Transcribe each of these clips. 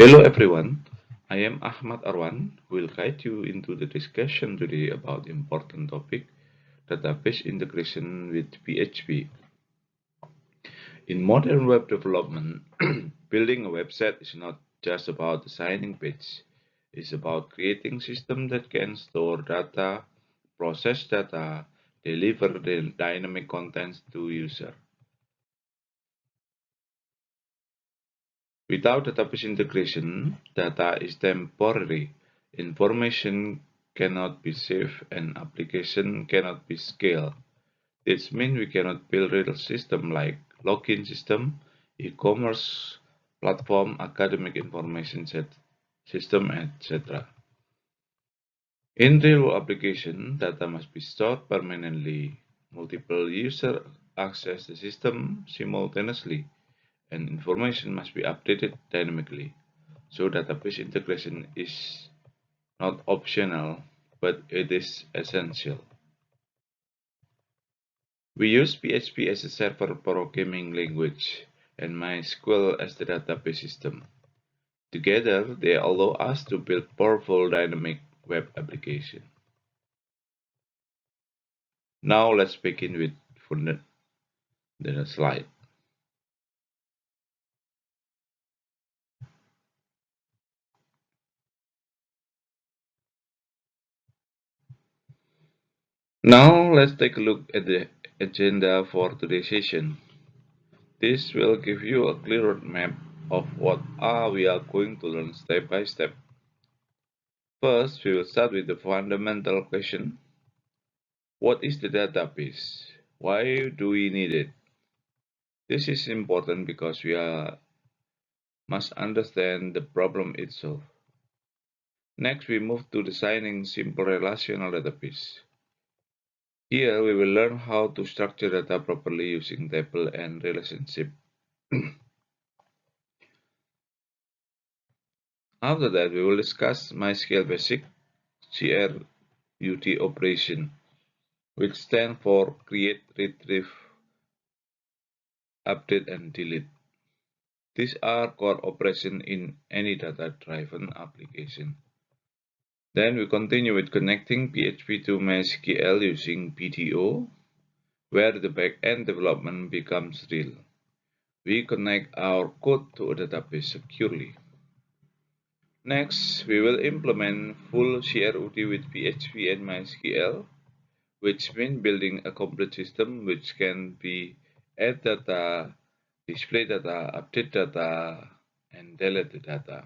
Hello everyone, I am Ahmad Arwan who will guide you into the discussion today about important topic database integration with PHP. In modern web development, building a website is not just about designing page. It's about creating systems that can store data, process data, deliver the dynamic contents to user. Without database integration, data is temporary, information cannot be saved, and application cannot be scaled. This means we cannot build real systems like login system, e-commerce platform, academic information system, etc. In real application, data must be stored permanently. Multiple users access the system simultaneously, and information must be updated dynamically. So database integration is not optional, but it is essential. We use PHP as a server programming language and MySQL as the database system. Together, they allow us to build powerful dynamic web application. Now let's begin with the slide. Now let's take a look at the agenda for today's session. This will give you a clear map of what we are going to learn step by step. First, we will start with the fundamental question. What is the database? Why do we need it? This is important because must understand the problem itself. Next, we move to designing simple relational database. Here, we will learn how to structure data properly using table and relationship. After that, we will discuss MySQL Basic CRUT operation, which stand for create, retrieve, update, and delete. These are core operations in any data-driven application. Then we continue with connecting PHP to MySQL using PDO, where the back-end development becomes real. We connect our code to a database securely. Next, we will implement full CRUT with PHP and MySQL, which means building a complete system which can be add data, display data, update data, and delete the data.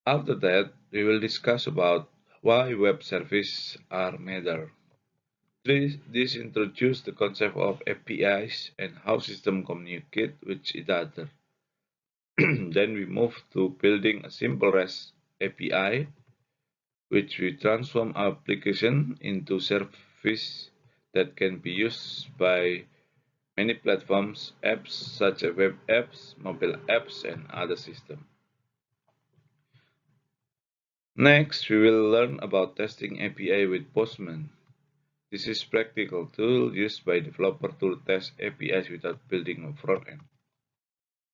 After that, we will discuss about why web services are matter. This introduces the concept of APIs and how systems communicate with each other. Then we move to building a simple REST API, which we transform our application into service that can be used by many platforms, apps such as web apps, mobile apps, and other systems. Next, we will learn about testing API with Postman. This is a practical tool used by developers to test APIs without building a front end.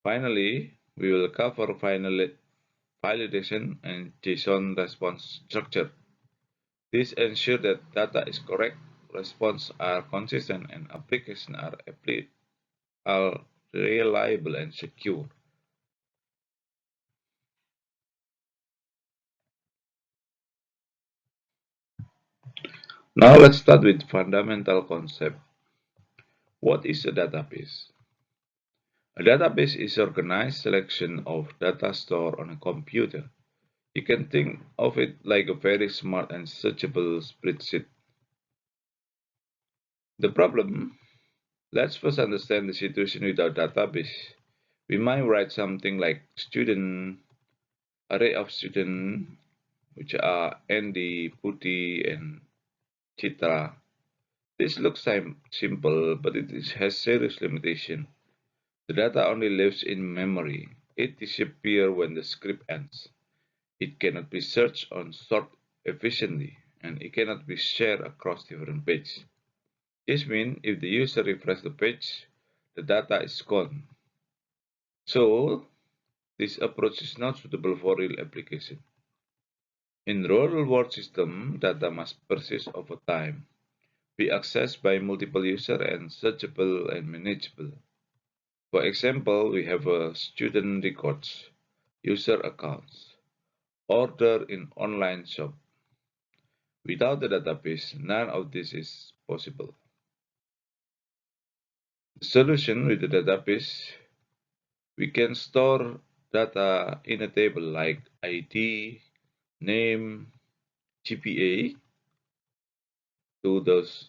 Finally, we will cover validation and JSON response structure. This ensures that data is correct, responses are consistent, and applications are reliable and secure. Now let's start with fundamental concept. What is a database? A database is organized selection of data stored on a computer. You can think of it like a very smart and searchable spreadsheet. The problem, let's first understand the situation without database. We might write something like student, array of student, which are Andy, Putty, and Chitra. This looks simple, but has serious limitation. The data only lives in memory. It disappears when the script ends. It cannot be searched or sorted efficiently, and it cannot be shared across different pages. This means if the user refreshes the page, the data is gone. So, This approach is not suitable for real application. In real-world system, data must persist over time, be accessed by multiple users and searchable and manageable. For example, we have a student records, user accounts, order in online shop. Without the database, none of this is possible. The solution with the database, we can store data in a table like ID, name, GPA to those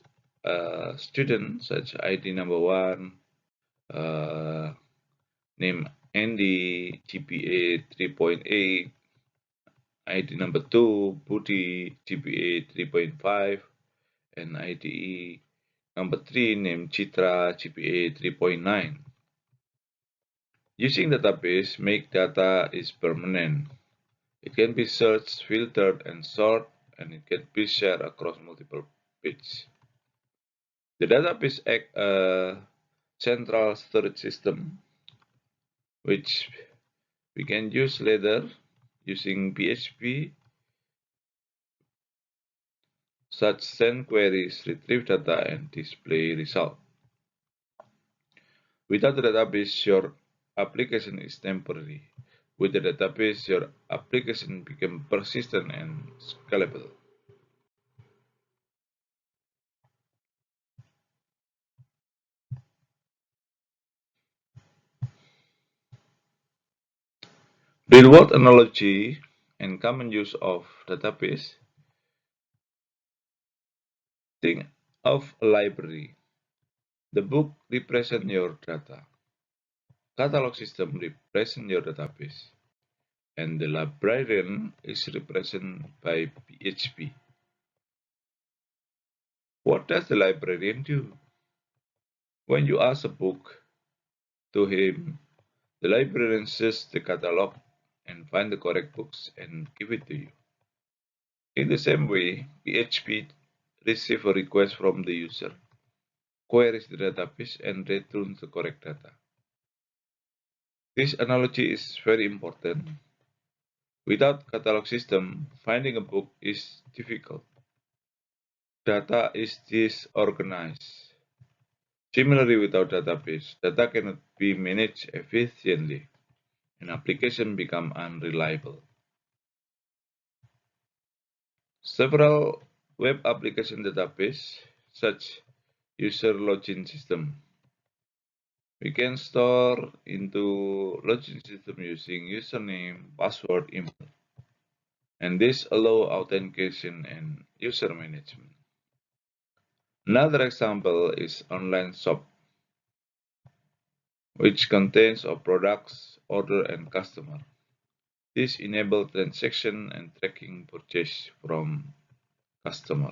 students such ID number 1, uh, name Andy, GPA 3.8, ID number 2, Budi, GPA 3.5, and ID number 3, name Chitra, GPA 3.9. Using database make data is permanent. It can be searched, filtered, and sorted, and it can be shared across multiple pages. The database acts a central storage system, which we can use later using PHP, such send queries, retrieve data, and display result. Without the database, your application is temporary. With the database, your application becomes persistent and scalable. Real-world analogy and common use of database. Think of a library. The book represents your data. Catalog system represents your database. And the librarian is represented by PHP. What does the librarian do? When you ask a book to him, the librarian searches the catalog and find the correct books and give it to you. In the same way, PHP receives a request from the user, queries the database, and returns the correct data. This analogy is very important. Without catalog system, finding a book is difficult. Data is disorganized. Similarly, without database, data cannot be managed efficiently, and applications become unreliable. Several web application database, such user login system. We can store into login system using username, password, email, and this allow authentication and user management. Another example is online shop, which contains of products, order, and customer. This enables transaction and tracking purchase from customer.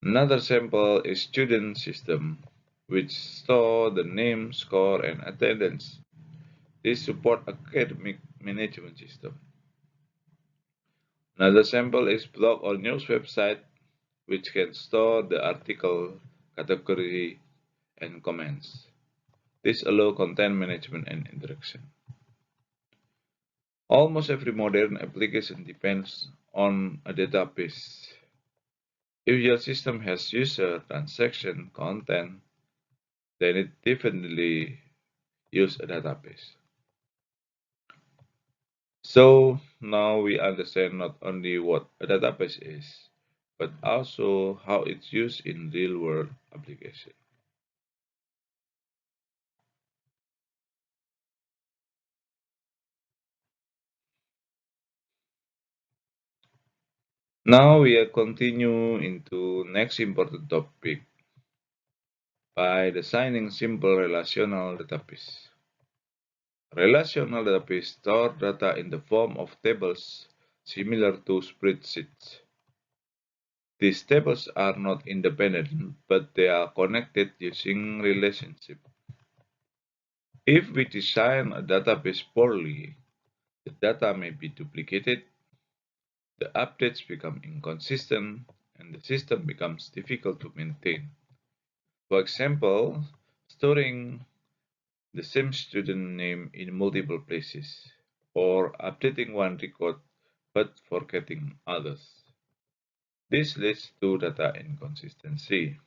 Another sample is student system, which store the name, score, and attendance. This support academic management system. Another sample is blog or news website, which can store the article, category, and comments. This allows content management and interaction. Almost every modern application depends on a database. If your system has user, transaction, content, then it definitely use a database. So now we understand not only what a database is, but also how it's used in real-world application. Now we are continue into next important topic by designing simple relational database. Relational database store data in the form of tables similar to spreadsheets. These tables are not independent, but they are connected using relationship. If we design a database poorly, the data may be duplicated, the updates become inconsistent, and the system becomes difficult to maintain. For example, storing the same student name in multiple places, or updating one record but forgetting others. This leads to data inconsistency.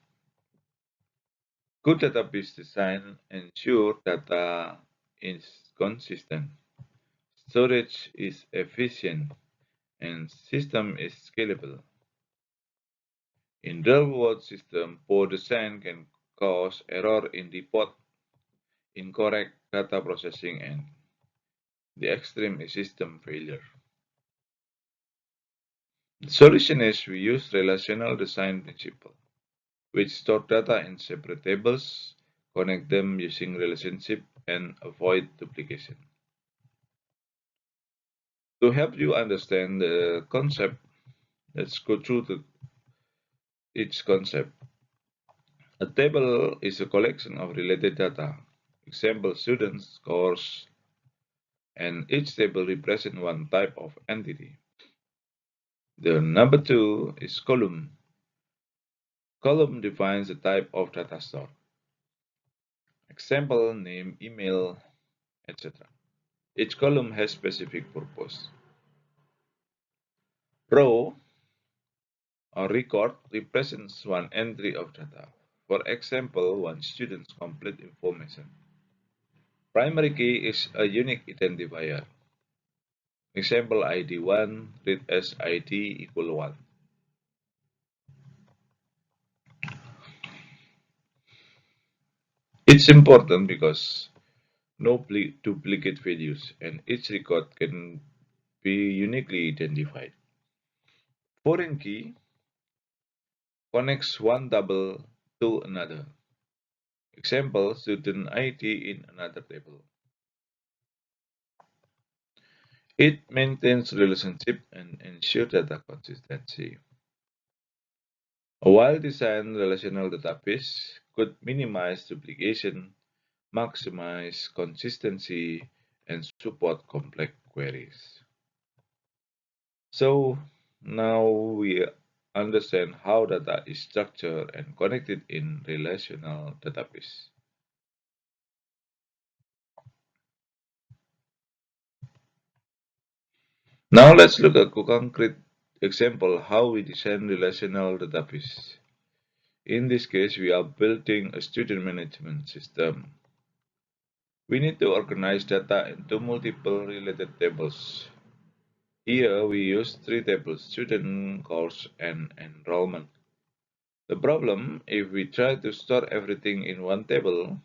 Good database design ensures data is consistent, storage is efficient, and system is scalable. In real-world system, poor design can cause error in report, incorrect data processing, and the extreme is system failure. The solution is we use relational design principle, which store data in separate tables, connect them using relationship, and avoid duplication. To help you understand the concept, let's go through each concept. A table is a collection of related data, example students, course, and each table represents one type of entity. The number two is column. Column defines the type of data stored. Example, name, email, etc. Each column has specific purpose. Row or record represents one entry of data. For example, one student's complete information. Primary key is a unique identifier. Example ID 1 read as ID equal 1. It's important because no duplicate values and each record can be uniquely identified. Foreign key connects one table to another. Example, student ID in another table. It maintains relationship and ensures data consistency. A well-designed relational database could minimize duplication, maximize consistency, and support complex queries. So now we understand how data is structured and connected in relational database. Now let's look at a concrete example how we design relational database. In this case, we are building a student management system. We need to organize data into multiple related tables. Here we use three tables: student, course, and enrollment. The problem, if we try to store everything in one table,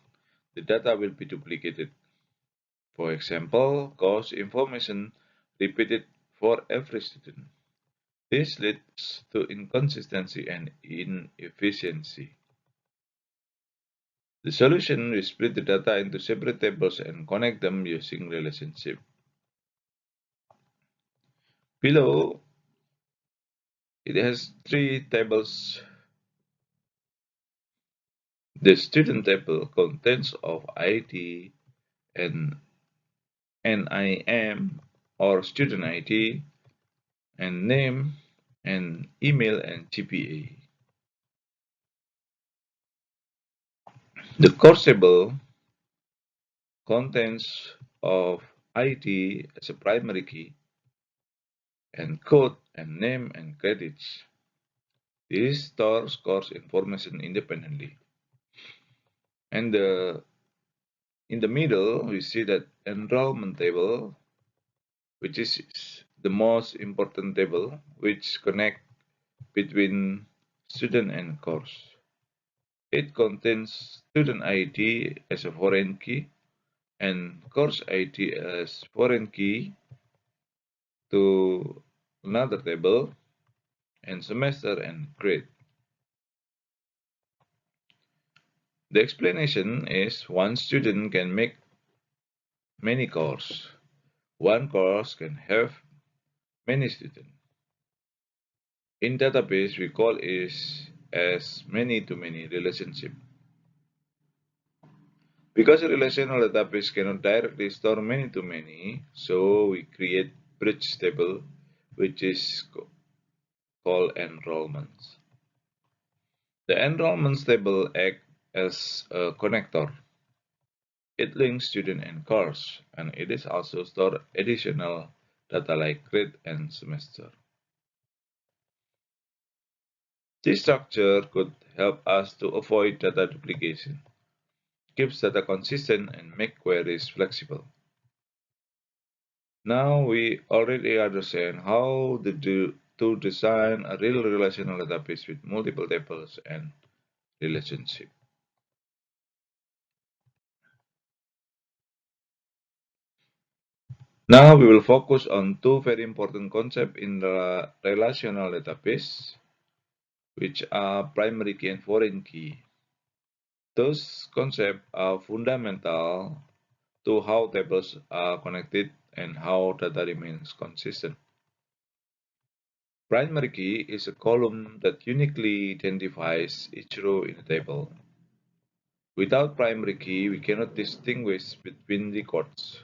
the data will be duplicated. For example, course information repeated for every student. This leads to inconsistency and inefficiency. The solution is split the data into separate tables and connect them using relationship. Below, it has three tables. The student table contains of ID and NIM or student ID and name and email and GPA. The course table contains of ID as a primary key and code and name and credits. This stores course information independently. And in the middle, we see that enrollment table, which is the most important table, which connect between student and course. It contains student ID as a foreign key and course ID as foreign key to another table and semester and grade. The explanation is one student can make many courses. One course can have many students. In database, we call is as many-to-many relationship. Because a relational database cannot directly store many-to-many, so we create bridge table, which is called enrollments. The enrollments table acts as a connector. It links student and course, and it is also store additional data like grade and semester. This structure could help us to avoid data duplication, keeps data consistent, and make queries flexible. Now we already understand how to design a real relational database with multiple tables and relationships. Now we will focus on two very important concepts in the relational database, which are primary key and foreign key. Those concepts are fundamental to how tables are connected and how data remains consistent. Primary key is a column that uniquely identifies each row in a table. Without primary key, we cannot distinguish between records.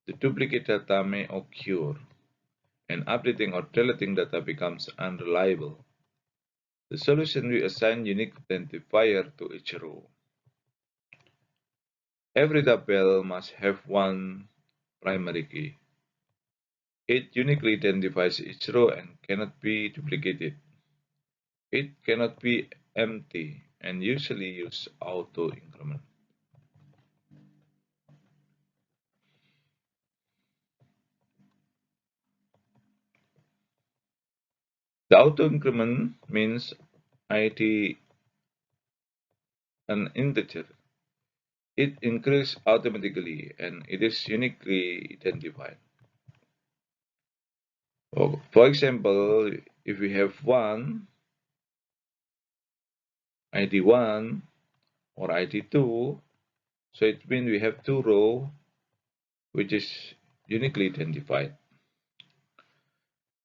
The duplicate data may occur, and updating or deleting data becomes unreliable. The solution we assign unique identifier to each row. Every table must have one primary key. It uniquely identifies each row and cannot be duplicated. It cannot be empty and usually use auto increment. The auto increment means id an integer. It increases automatically and it is uniquely identified. For example, if we have one id1 or id2, so it means we have two rows which is uniquely identified.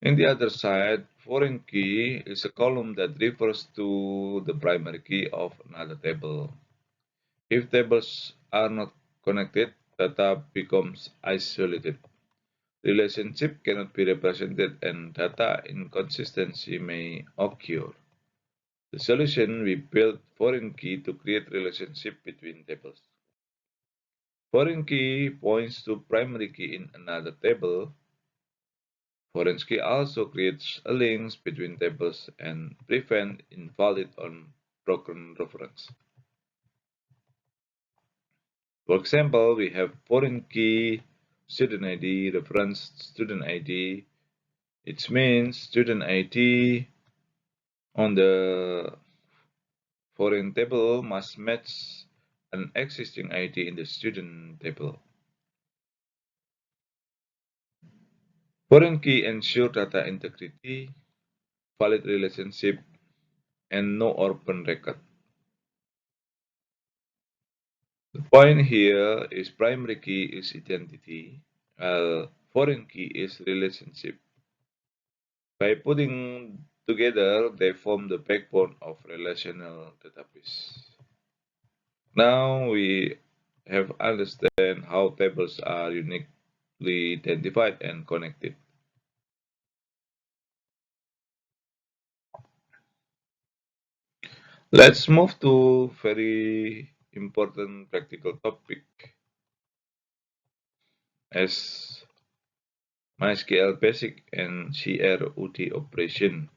In the other side, foreign key is a column that refers to the primary key of another table. If tables are not connected, data becomes isolated. Relationship cannot be represented and data inconsistency may occur. The solution we built foreign key to create relationship between tables. Foreign key points to primary key in another table. Foreign key also creates a links between tables and prevent invalid or broken reference. For example, we have foreign key student ID reference student ID. It means student ID on the foreign table must match an existing ID in the student table. Foreign key ensure data integrity, valid relationship, and no open record. The point here is primary key is identity, while foreign key is relationship. By putting together, they form the backbone of relational database. Now we have understand how tables are uniquely identified and connected. Let's move to very important practical topic as MySQL Basic and CRUD operation.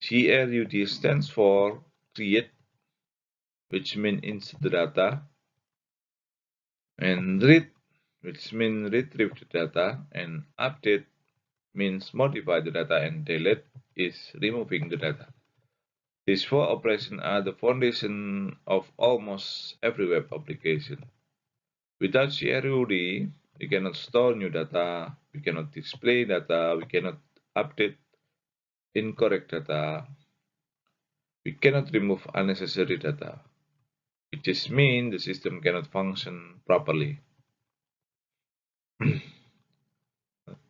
CRUD stands for create, which means insert the data, and read, which means retrieve the data, and update means modify the data, and delete is removing the data. These four operations are the foundation of almost every web application. Without CRUD, we cannot store new data, we cannot display data, we cannot update incorrect data, we cannot remove unnecessary data, which is mean the system cannot function properly.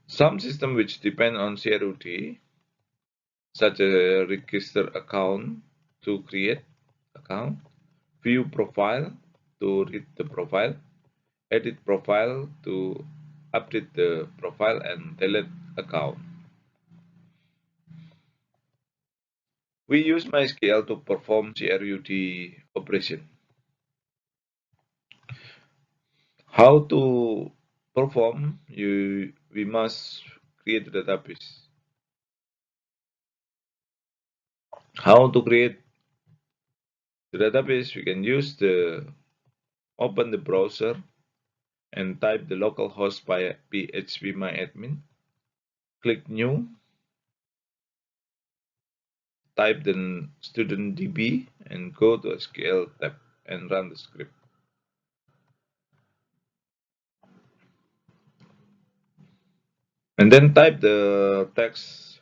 Some systems which depend on CRUD, such as register account to create account, view profile to read the profile, edit profile to update the profile, and delete account. We use MySQL to perform CRUD operation. How to perform? We must create a database. How to create the database? We can use the open the browser and type the localhost by phpMyAdmin. Click new, type the student DB and go to SQL tab and run the script. And then type the text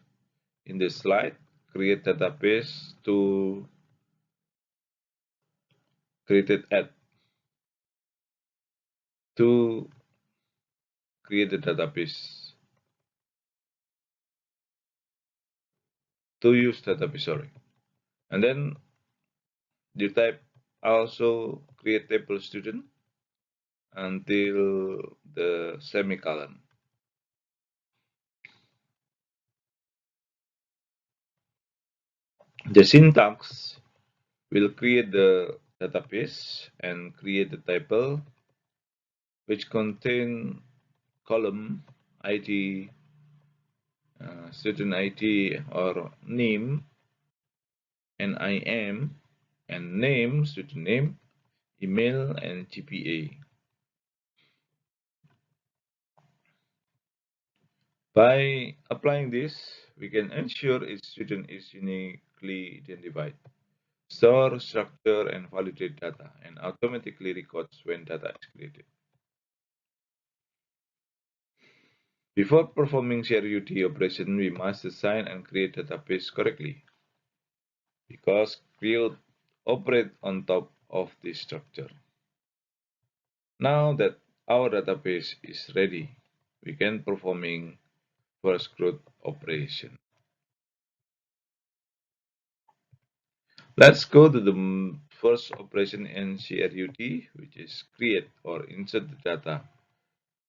in the slide, create database to created at to create the database to use database, sorry. And then you type also create table student until the semicolon. The syntax will create the database and create the table which contain column ID, student ID or name, NIM, and name, student name, email, and GPA. By applying this, we can ensure each student is uniquely identified, store, structure, and validate data, and automatically records when data is created. Before performing CRUD operation, we must assign and create database correctly, because field operate on top of this structure. Now that our database is ready, we can performing first CRUD operation. Let's go to the first operation in CRUD, which is create or insert the data.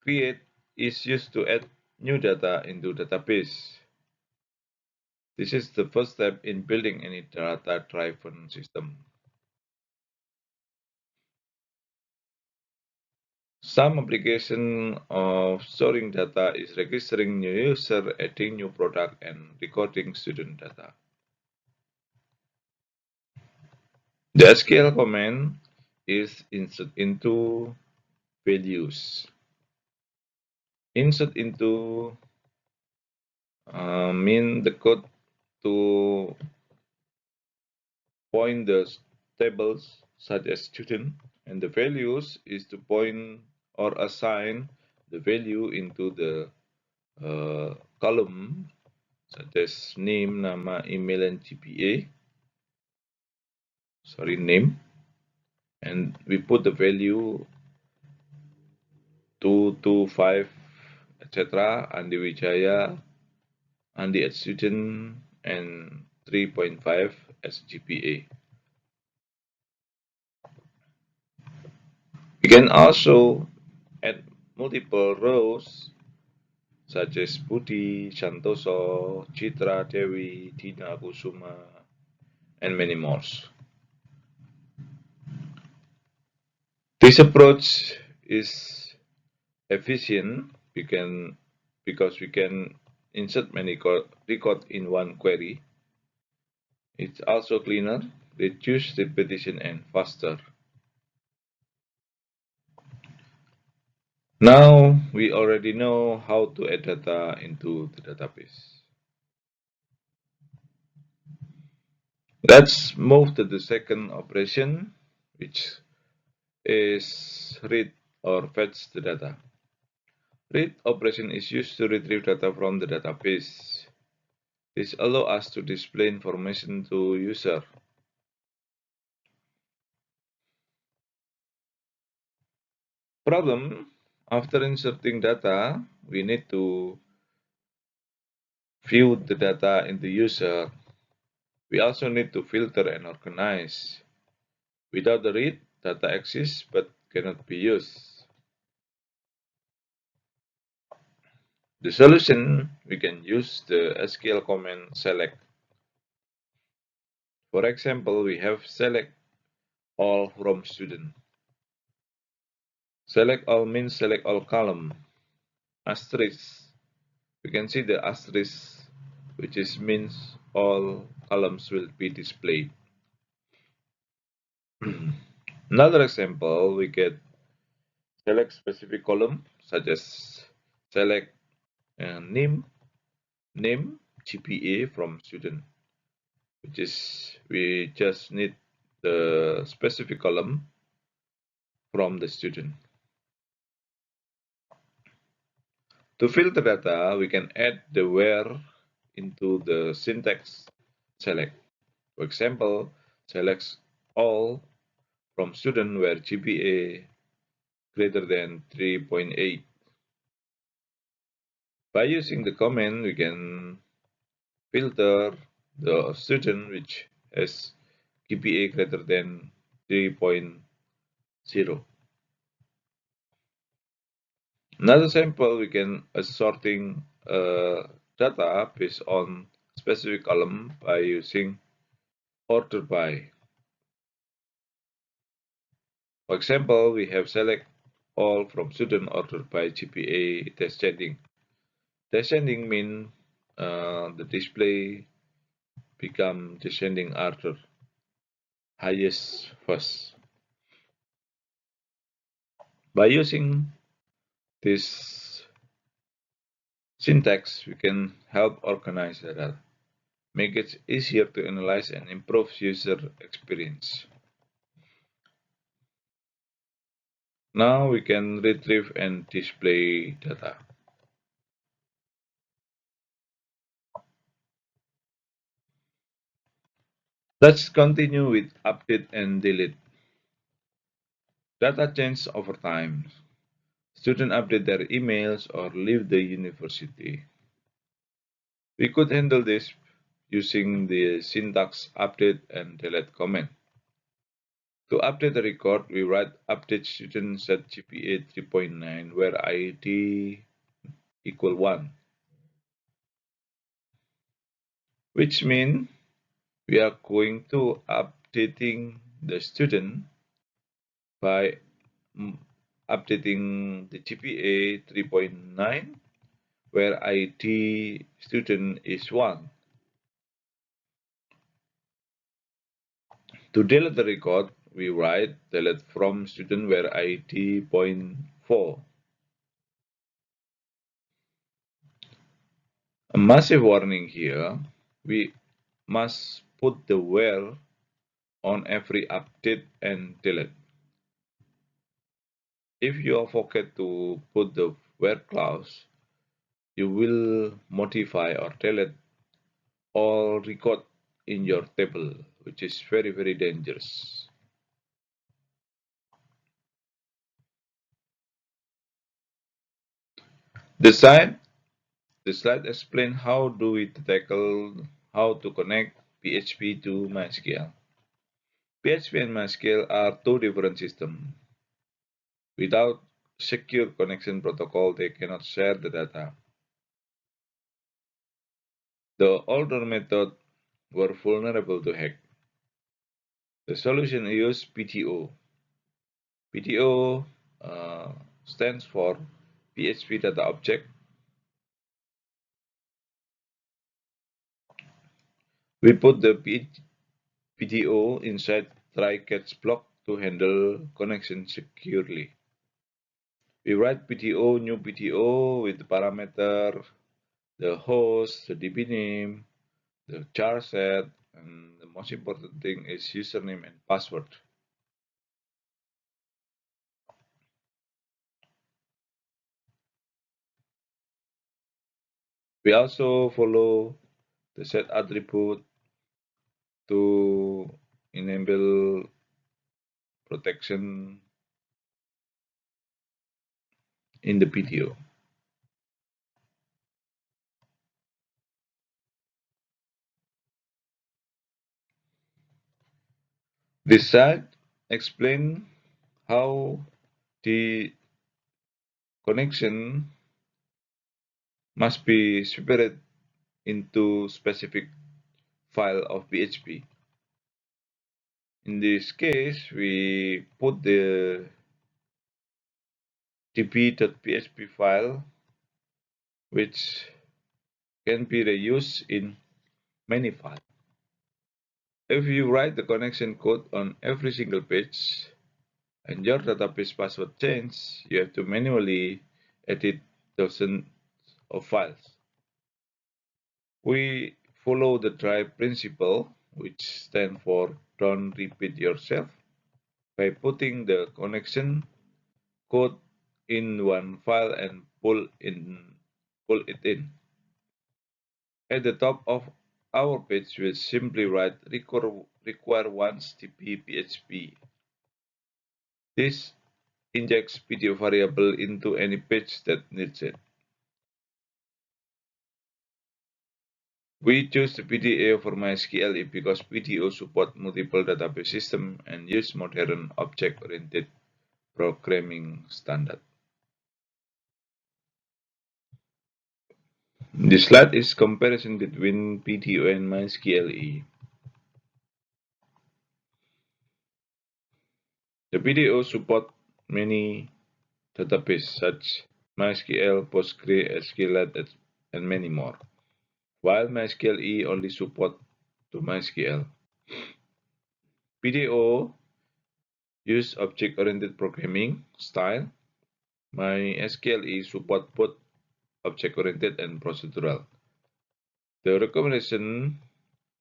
Create is used to add new data into database. This is the first step in building any data-driven system. Some application of storing data is registering new user, adding new product, and recording student data. The SQL command is insert into values. Insert into mean the code to point the tables such as student, and the values is to point or assign the value into the column such as name, nama, email, and GPA. Sorry, name, and we put the value 2 to 5, etc. Andi Wijaya, Andi at student, and 3.5 as GPA. We can also add multiple rows such as Budi, Santoso, Chitra, Dewi, Dina, Kusuma, and many more. This approach is efficient because we can insert many records in one query. It's also cleaner, reduce repetition, and faster. Now we already know how to add data into the database. Let's move to the second operation, which is read or fetch the data. Read operation is used to retrieve data from the database. This allows us to display information to user. Problem: after inserting data, we need to view the data in the user. We also need to filter and organize. Without the read, data exists but cannot be used. The solution, we can use the SQL command select. For example, we have select all from student. Select all means select all column. Asterisk. We can see the asterisk, which is means all columns will be displayed. Another example, we get select specific column, such as select name GPA from student, which is we just need the specific column from the student. To filter data, we can add the where into the syntax select. For example, select all from student where GPA greater than 3.8. By using the command, we can filter the student which has GPA greater than 3.0. Another sample, we can sorting data based on specific column by using order by. For example, we have select all from student ordered by GPA descending. Descending means the display become descending order, highest first. By using this syntax, we can help organize data, make it easier to analyze and improve user experience. Now we can retrieve and display data. Let's continue with update and delete. Data change over time. Students update their emails or leave the university. We could handle this using the syntax update and delete command. To update the record, we write update student set GPA 3.9 where ID equal 1, which means we are going to updating the student by updating the GPA 3.9 where ID student is 1. To delete the record, we write delete from student where ID point 4. A massive warning here, we must put the where on every update and delete. If you forget to put the where clause, you will modify or delete all record in your table, which is very dangerous. The slide, the slide explain how do we tackle how to connect PHP to MySQL. PHP and MySQL are two different systems. Without secure connection protocol, they cannot share the data. The older methods were vulnerable to hack. The solution used PTO. PTO stands for PHP Data Object. We put the PTO inside try-catch block to handle connection securely. We write PTO, new PTO with the parameter, the host, the DB name, the char set, and the most important thing is username and password. We also follow the set attribute to enable protection in the PTO. This site explain how the connection must be separated into specific file of PHP. In this case, we put the db.php file, which can be reused in many files. If you write the connection code on every single page and your database password changes, you have to manually edit dozens of files. We follow the drive principle, which stands for don't repeat yourself, by putting the connection code in one file and pull it in. At the top of our page, we'll simply write require once db.php. This injects video variable into any page that needs it. We choose the PDA for MySQL because PDO support multiple database systems and use modern object-oriented programming standard. This slide is comparison between PDO and MySQL. The PDO support many databases such MySQL, Postgres, SQLite, and many more, while MySQL only support to MySQL. PDO use object-oriented programming style. MySQL support both object-oriented and procedural. The recommendation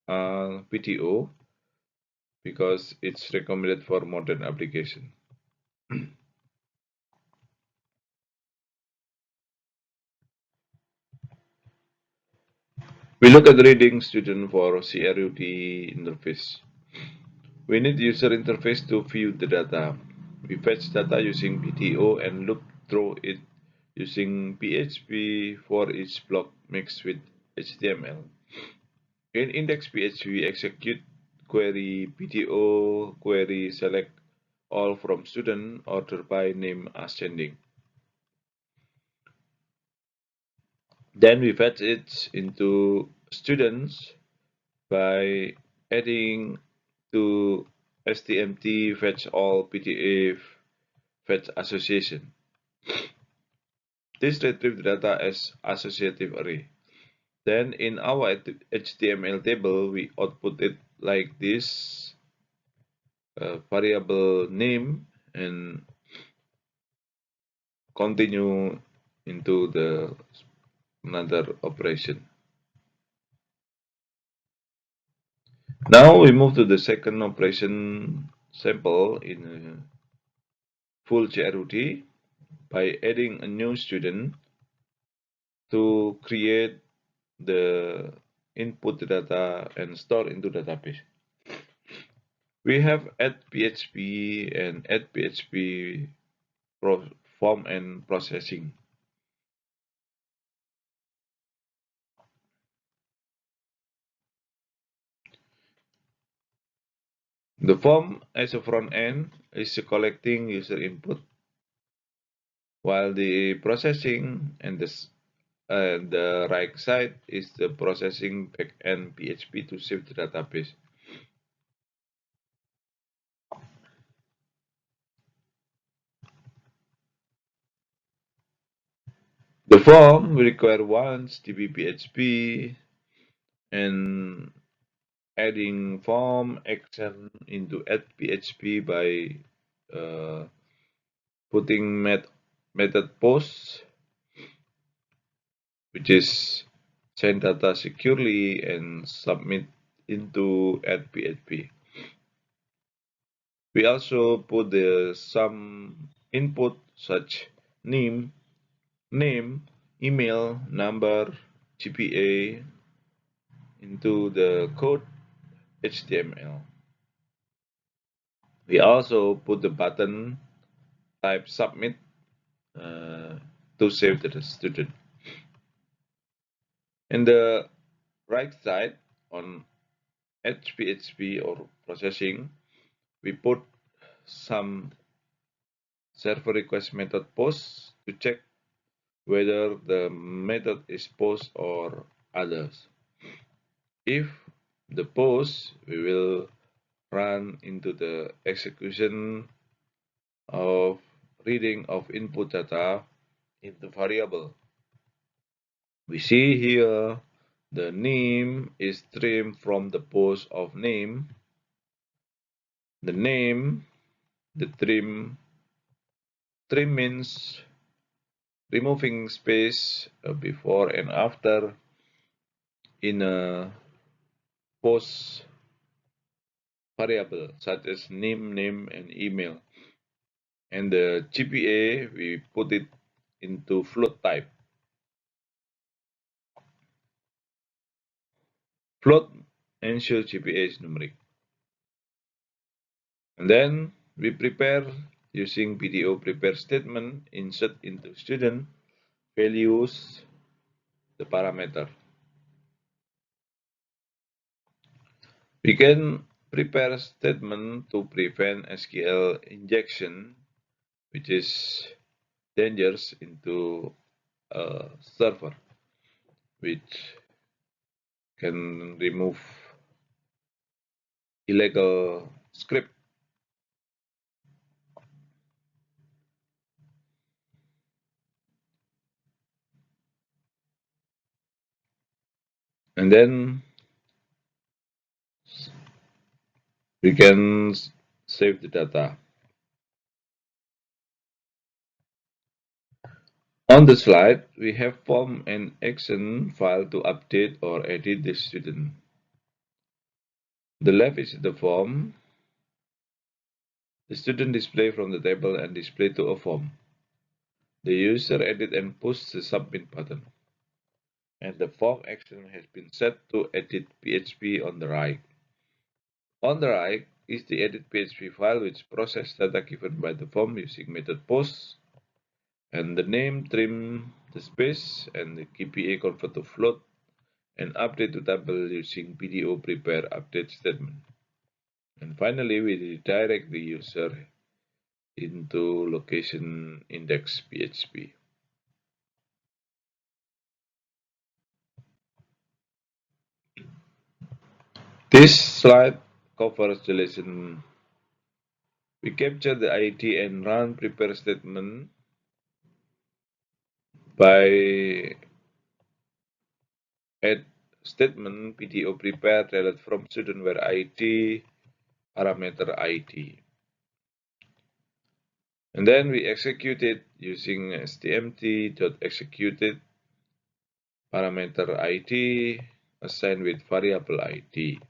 PDO because it's recommended for modern application. We look at reading student for CRUD interface. We need user interface to view the data. We fetch data using PDO and look through it using PHP for each block mixed with HTML. In index.php, we execute query PDO query select all from student order by name ascending. Then we fetch it into students by adding to stmt fetch all PDF fetch association. This retrieves data as associative array. Then in our HTML table, we output it like this, variable name, and continue into the another operation. Now we move to the second operation sample in full CRUD by adding a new student to create the input data and store into database. We have add PHP and add PHP form and processing. The form as a front end is collecting user input, while the processing and the right side is the processing backend PHP to save the database. The form will require once db.php and adding form action into add PHP by putting method post, which is send data securely and submit into add PHP. We also put some input such name, email, number, GPA into the code HTML. We also put the button type submit to save to the student. In the right side on HPHP or processing, we put some server request method post to check whether the method is post or others. If the post, we will run into the execution of reading of input data into variable. We see here the name is trimmed from the post of name. The name, the trim means removing space before and after in a post variable such as name, and email. And the GPA, we put it into float type. Float ensure GPA is numeric. And then we prepare using PDO prepare statement, insert into student values the parameter. We can prepare statement to prevent SQL injection, which is dangerous into a server, which can remove illegal script. And then we can save the data. On the slide, we have form and action file to update or edit the student. The left is the form. The student display from the table and display to a form. The user edit and push the submit button. And the form action has been set to edit PHP on the right. On the right is the edit PHP file which processes data given by the form using method post, and the name trim the space, and the GPA convert to float, and update to table using PDO prepare update statement. And finally, we redirect the user into location index PHP. This slide covers the lesson. We capture the ID and run prepare statement by add statement PDO prepare related from student where ID parameter ID. And then we execute it using stmt.executed parameter ID assigned with variable ID.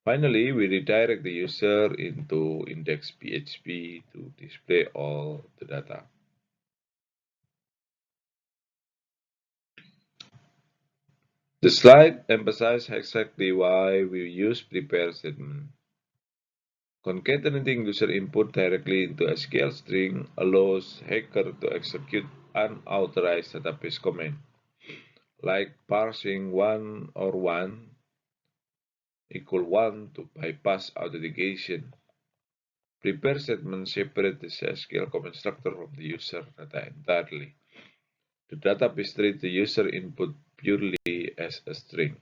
Finally, we redirect the user into index PHP to display all the data. The slide emphasizes exactly why we use prepare statement. Concatenating user input directly into SQL string allows hacker to execute unauthorized database command, like parsing one or one equal 1 to bypass authentication. Prepare statement separate the SQL constructor from the user data entirely. The database treats the user input purely as a string.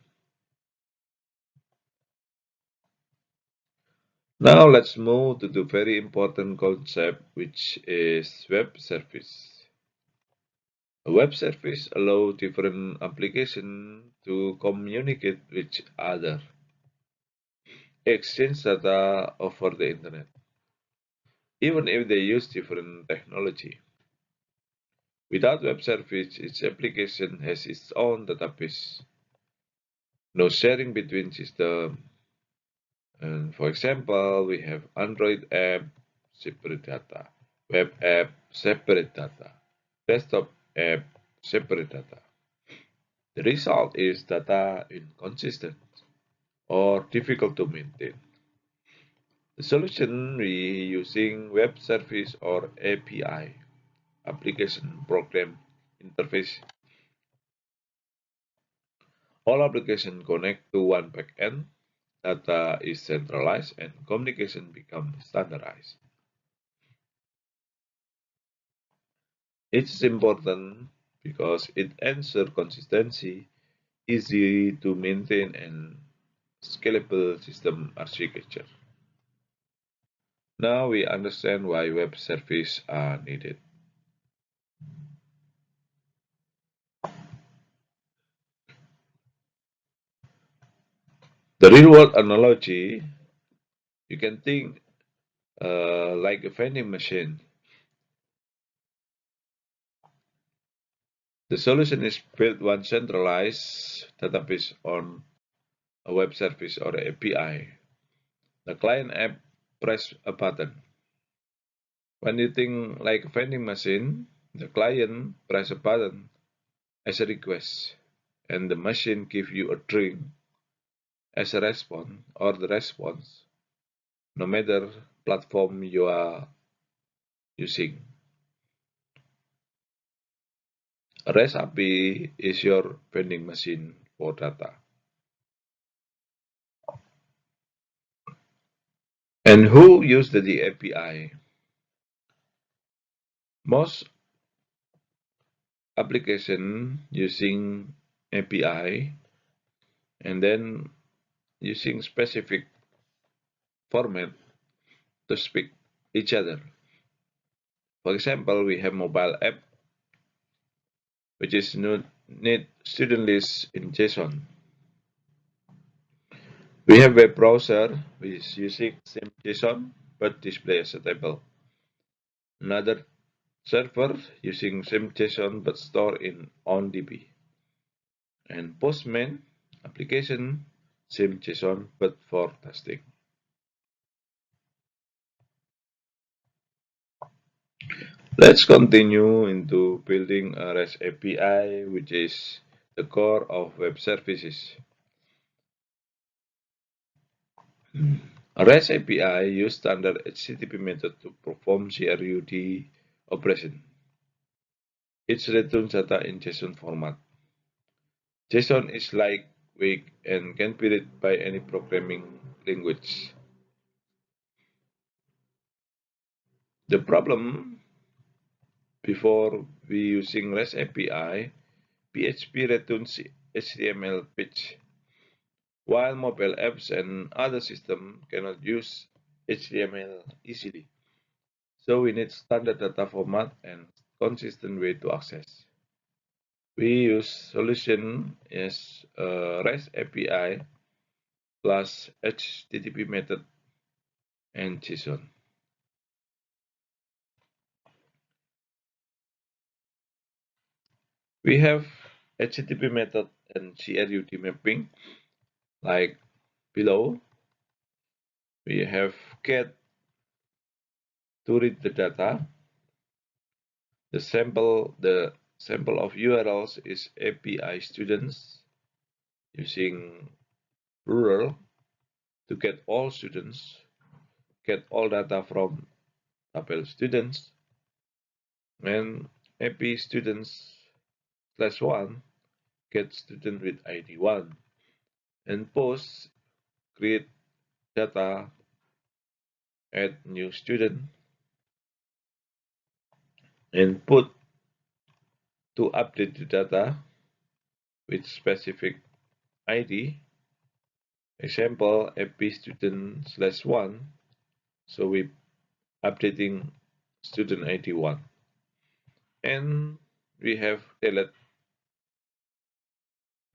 Now let's move to the very important concept, which is web service. A web service allows different applications to communicate with each other, exchange data over the internet, even if they use different technology. Without web service, each application has its own database. No sharing between systems. And for example, we have Android app, separate data, web app, separate data, desktop app, separate data. The result is data inconsistent or difficult to maintain. The solution we using web service or API, application program interface. All applications connect to one backend, data is centralized, and communication becomes standardized. It's important because it ensures consistency, easy to maintain, and scalable system architecture. Now we understand why web services are needed. The real world analogy, you can think like a vending machine. The solution is build one centralized database on a web service or API. The client app press a button. When you think like a vending machine, the client press a button as a request, and the machine give you a drink as a response or the response, no matter platform you are using. A REST API is your vending machine for data. And who use the API? Most application using API and then using specific format to speak each other. For example, we have mobile app which is need student list in JSON. We have web browser which is using same JSON but display as a table. Another server using same JSON but store in OnDB. And Postman application same JSON but for testing. Let's continue into building a REST API, which is the core of web services. A REST API use standard HTTP method to perform CRUD operation. It returns data in JSON format. JSON is lightweight and can be read by any programming language. The problem before we using REST API, PHP returns HTML page, while mobile apps and other systems cannot use HTML easily. So we need standard data format and consistent way to access. We use solution as REST API plus HTTP method and JSON. We have HTTP method and CRUD mapping like below. We have get to read the data. The sample of URLs is API students using rural to get all students, get all data from tabel students, and API students slash one get student with ID 1, and post create data, add new student, and put to update the data with specific ID. Example AP student slash 1. So we updating student ID 1. And we have delete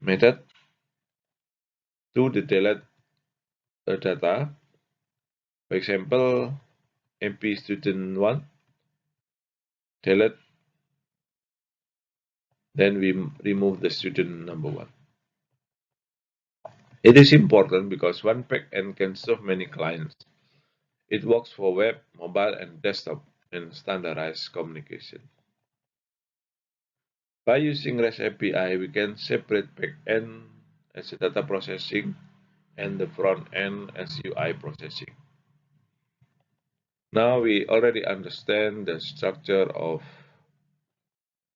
method to the delete the data. For example, MP student 1 delete, then we remove the student number 1. It is important because one backend can serve many clients. It works for web, mobile, and desktop and standardized communication. By using REST API, we can separate backend as data processing and the front end as UI processing. Now we already understand the structure of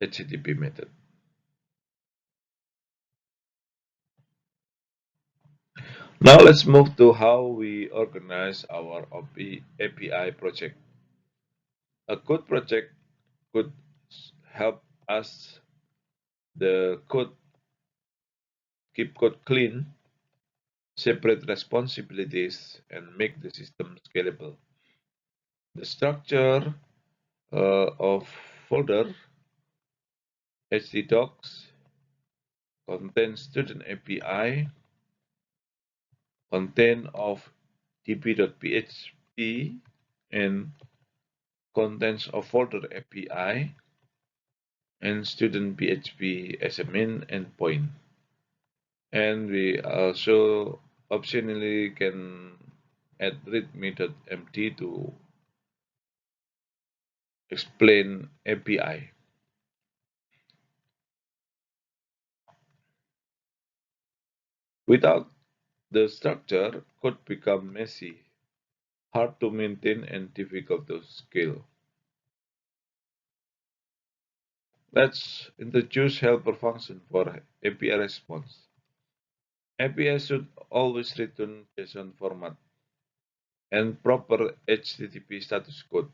HTTP method. Now let's move to how we organize our API project. A good project could help us the code keep code clean, separate responsibilities, and make the system scalable. The structure of folder htdocs contains student API, content of db.php, and contents of folder API, and student PHP as a main endpoint. And we also optionally can add readme.md to explain API. Without the structure, code become messy, hard to maintain, and difficult to scale. Let's introduce helper function for API response. API should always return JSON format and proper HTTP status code.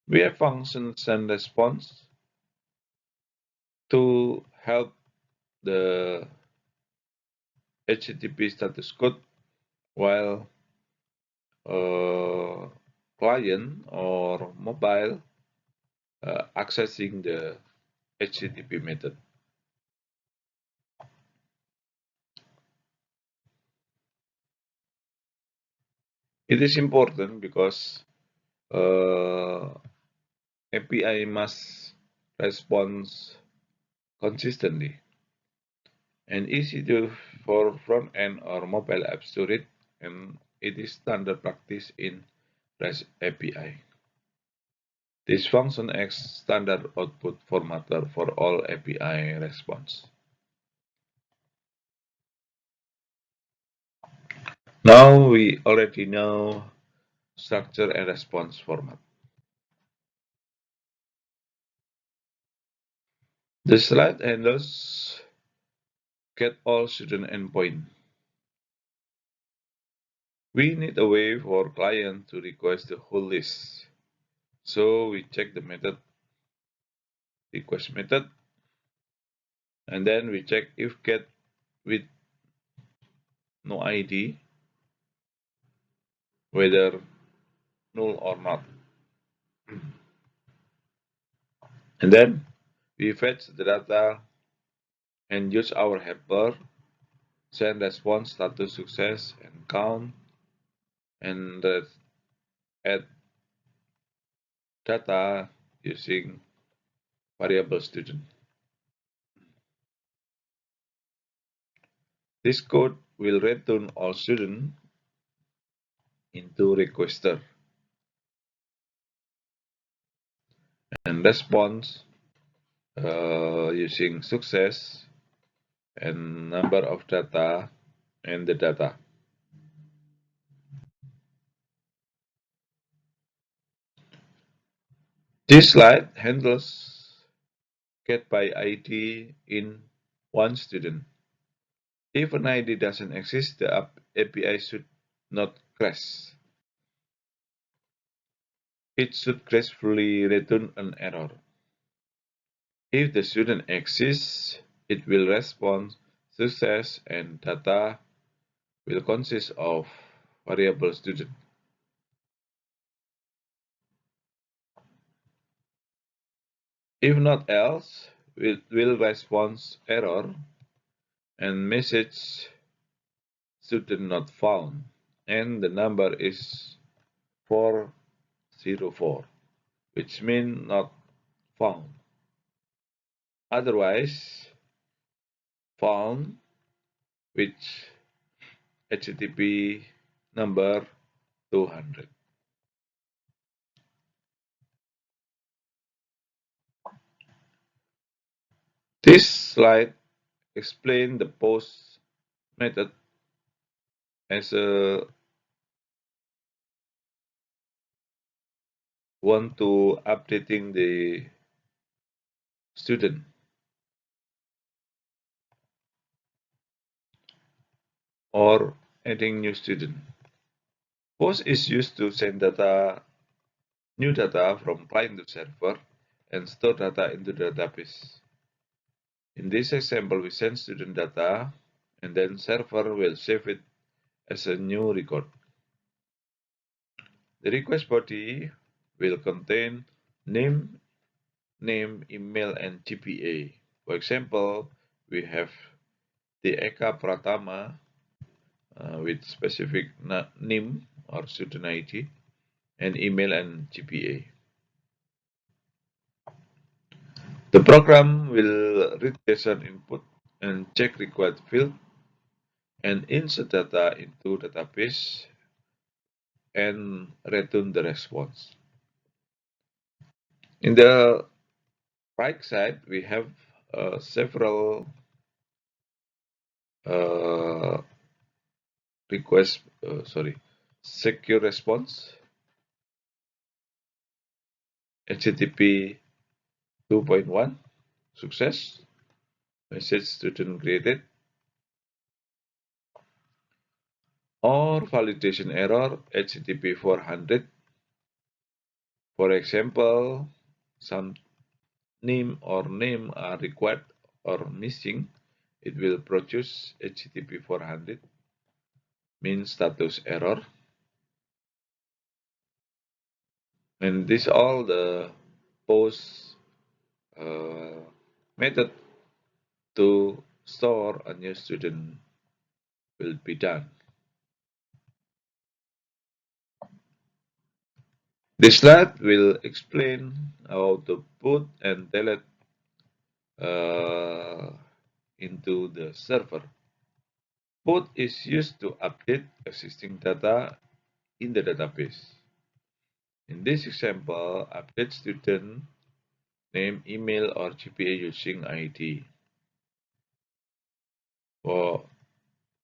We have function send response to help the HTTP status code while client or mobile accessing the HTTP method. It is important because API must respond consistently and easy for front-end or mobile apps to read, and it is standard practice in REST API. This function acts standard output formatter for all API response. Now we already know structure and response format. The slide handles get all student endpoint. We need a way for client to request the whole list. So we check the method, request method, and then we check if get with no ID, whether null or not. And then we fetch the data and use our helper, send response status success and count, and add data using variable student. This code will return all students into requester and response using success and number of data and the data. This slide handles get by ID in one student. If an ID doesn't exist, the API should not crash. It should gracefully return an error. If the student exists, it will respond success and data will consist of variable student. If not else, it will respond error and message student not found, and the number is 404, which means not found. Otherwise, found, which HTTP number 200. This slide explains the post method as a one to updating the student or adding new student. Post is used to send new data from client to server and store data into the database. In this example, we send student data and then server will save it as a new record. The request body will contain name, email, and GPA. For example, we have the Eka Pratama with specific name or student ID and email and GPA. The program will read JSON input and check required field and insert data into database and return the response. In the right side, we have several uh, secure response, HTTP 2.1, success, message student created, or validation error, HTTP 400. For example, some name are required or missing, it will produce HTTP 400, means status error. And this all the post method to store a new student will be done. This slide will explain how to put and delete into the server. Put is used to update existing data in the database. In this example, update student name, email, or GPA using ID. For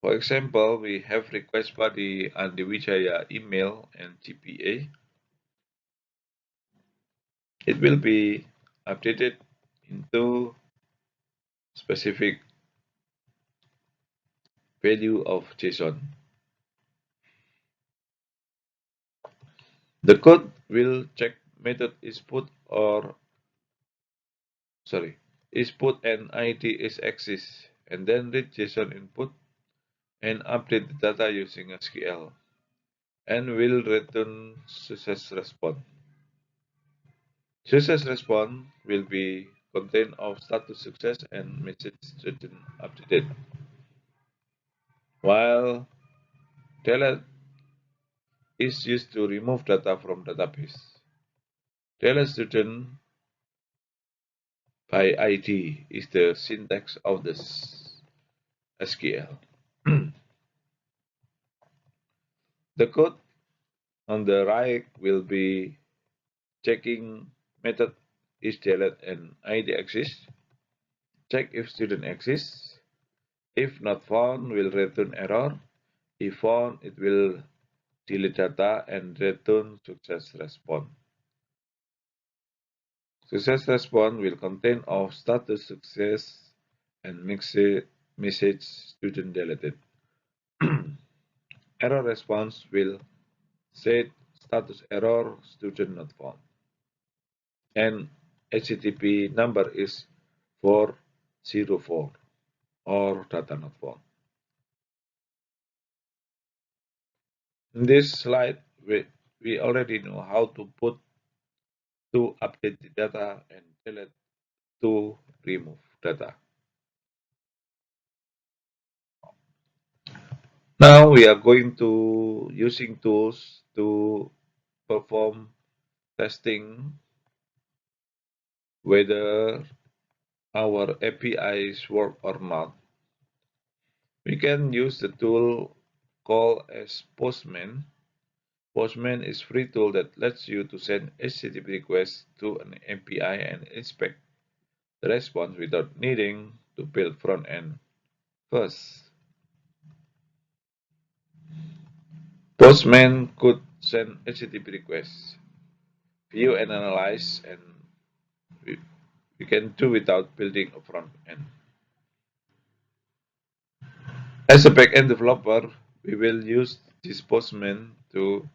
example, we have request body Andi Wijaya email and GPA. It will be updated into specific value of JSON. The code will check method is put and ID is exists, and then read JSON input and update the data using SQL, and will return success response. Success response will be contain of status success and message student updated. While delete is used to remove data from database. Delete student by ID is the syntax of the SQL. The code on the right will be checking method is delete and ID exists. Check if student exists. If not found, will return error. If found, it will delete data and return success response. Success response will contain of status success and message student deleted. Error response will set status error student not found. And HTTP number is 404 or data not found. In this slide, we already know how to put to update the data and delete to remove data. Now we are going to using tools to perform testing whether our APIs work or not. We can use the tool called as Postman. Postman is a free tool that lets you to send HTTP requests to an API and inspect the response without needing to build front end first. Postman could send HTTP requests, view and analyze, and we can do without building a front end. As a backend developer, we will use this Postman to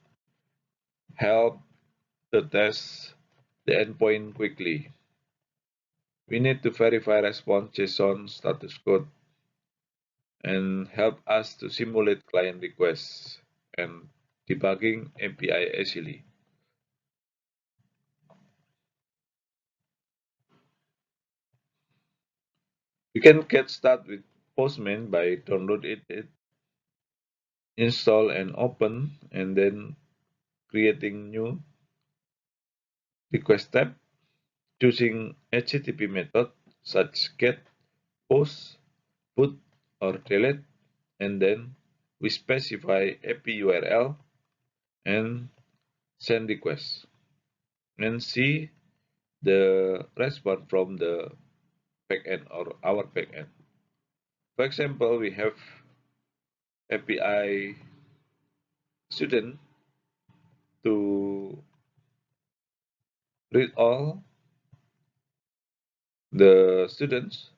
help the test the endpoint quickly. We need to verify response JSON status code and help us to simulate client requests and debugging API easily. You can get started with Postman by download it, install and open, and then creating new request tab, choosing HTTP method such get, post, put, or delete, and then we specify API URL and send request and see the response from the backend or our backend. For example, we have API student to read all the students.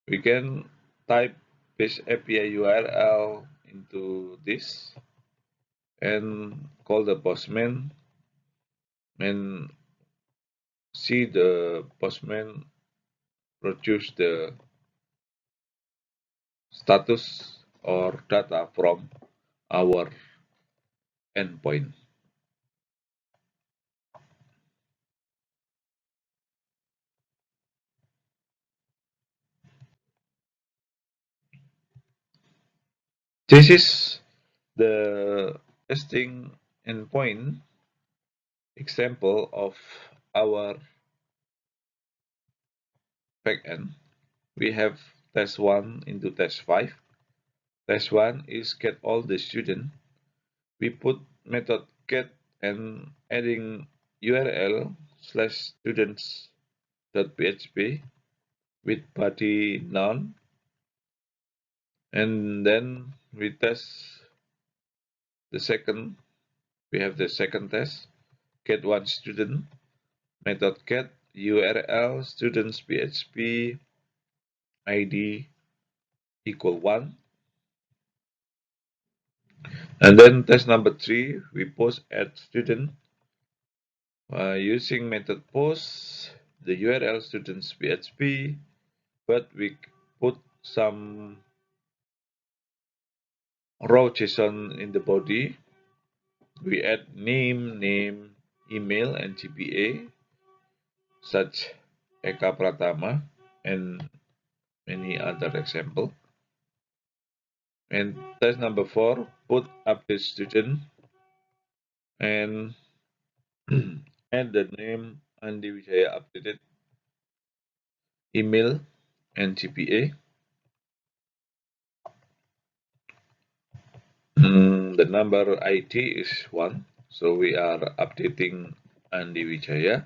We can type this API URL into this and call the postman and see the postman produce the status or data from our endpoint. This is the testing endpoint example of our backend. We have test 1 into test 5. Test 1 is get all the student. We put method get and adding URL slash students.php with body none, and then we test the second. We have the second test, get one student, method get URL students PHP ID equal 1. And then test number 3, we post add student using method post the URL students PHP, but we put some raw JSON in the body. We add name, email, and GPA, such Eka Pratama, and many other example. And test number 4, put update student and add the name Andi Wijaya updated, email, and GPA. The number ID is 1, so we are updating Andi Wijaya.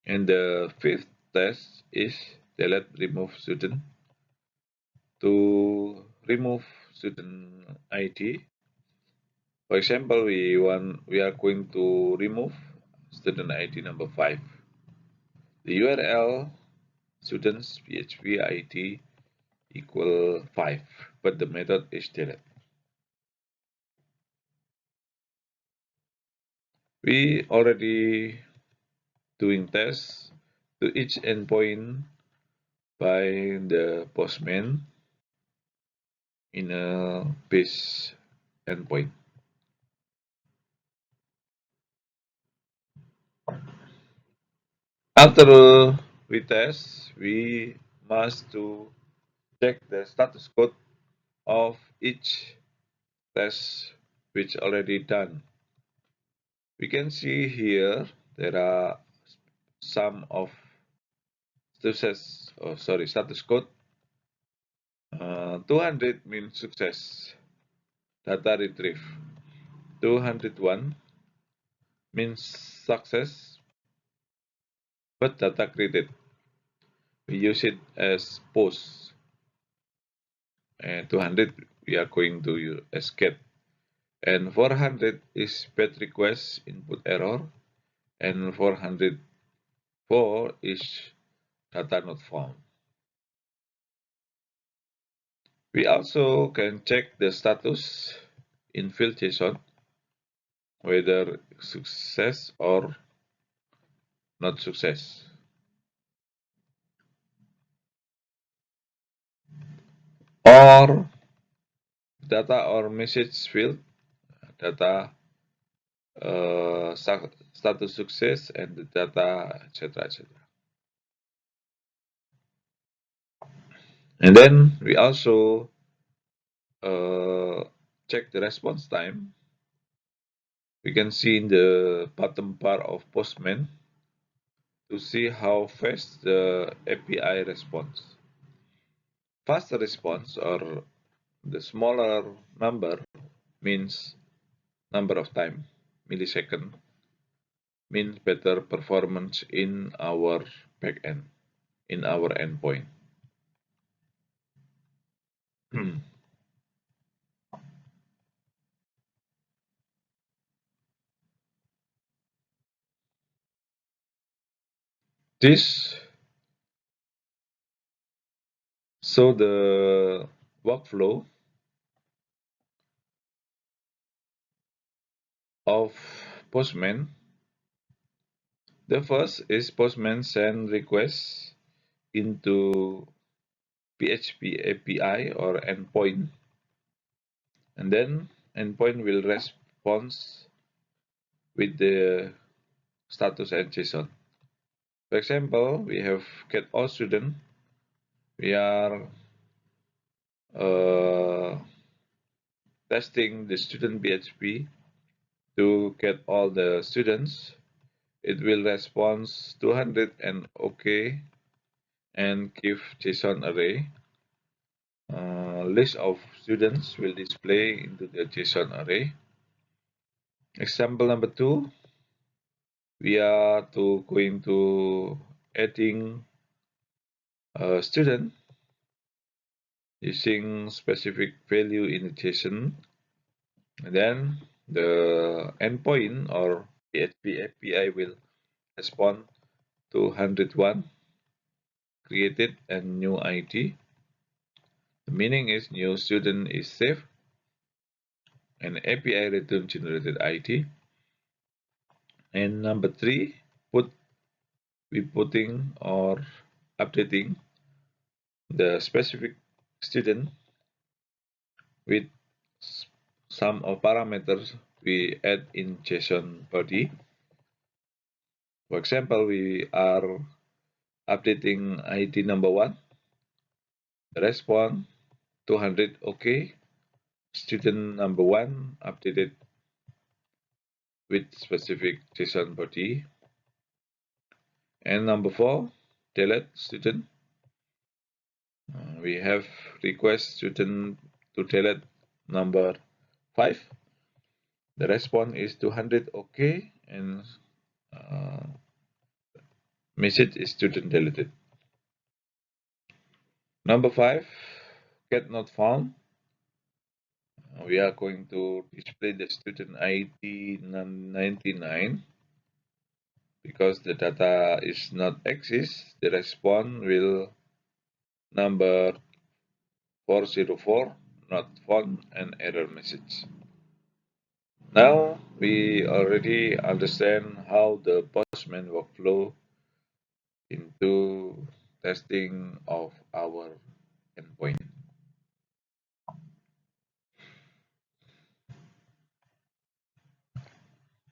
And the fifth test is delete remove student. To remove student ID, for example, we are going to remove student ID number 5. The URL students PHP ID equal 5, but the method is delete. We already doing tests to each endpoint by the postman in a base endpoint. After we test, we must to check the status code of each test which already done. We can see here there are some of status code. 200 means success, data retrieve. 201 means success, but data created. We use it as post. And 200 we are going to use as get. And 400 is bad request input error. And 404 is data not found. We also can check the status in field JSON, whether success or not success. Or data or message field, data status success and the data, etc., etc. And then we also check the response time. We can see in the bottom part of Postman to see how fast the API responds. Faster response, or the smaller number, means number of time, millisecond, means better performance in our backend, in our endpoint. This so the workflow of Postman. The first is Postman send requests into PHP API or endpoint, and then endpoint will respond with the status and JSON. For example, we have get all student. We are uh, testing the student PHP to get all the students. It will respond 200 and OK and give JSON array. List of students will display into the JSON array. Example number 2, we are going to adding a student using specific value in the JSON, and then the endpoint or PHP API will respond to 101 created and new ID. The meaning is new student is safe and API return generated ID. And number 3, we putting or updating the specific student with some of parameters we add in JSON body. For example, we are updating ID number 1, response 200 OK, student number 1 updated with specific JSON body, and number 4, delete student. We have request student to delete number 5. The response is 200 OK and message is student deleted. Number 5, get not found. We are going to display the student ID 99 because the data is not exist. The response will number 404 not found and error message. Now we already understand how the Postman workflow into testing of our endpoint.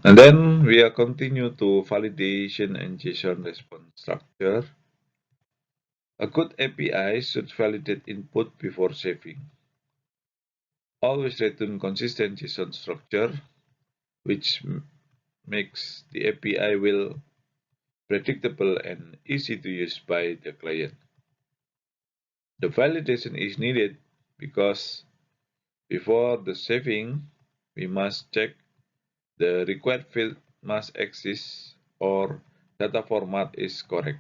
And then we are continue to validation and JSON response structure. A good API should validate input before saving. Always return consistent JSON structure, which makes the API will predictable and easy to use by the client. The validation is needed because before the saving, we must check the required field must exist or data format is correct.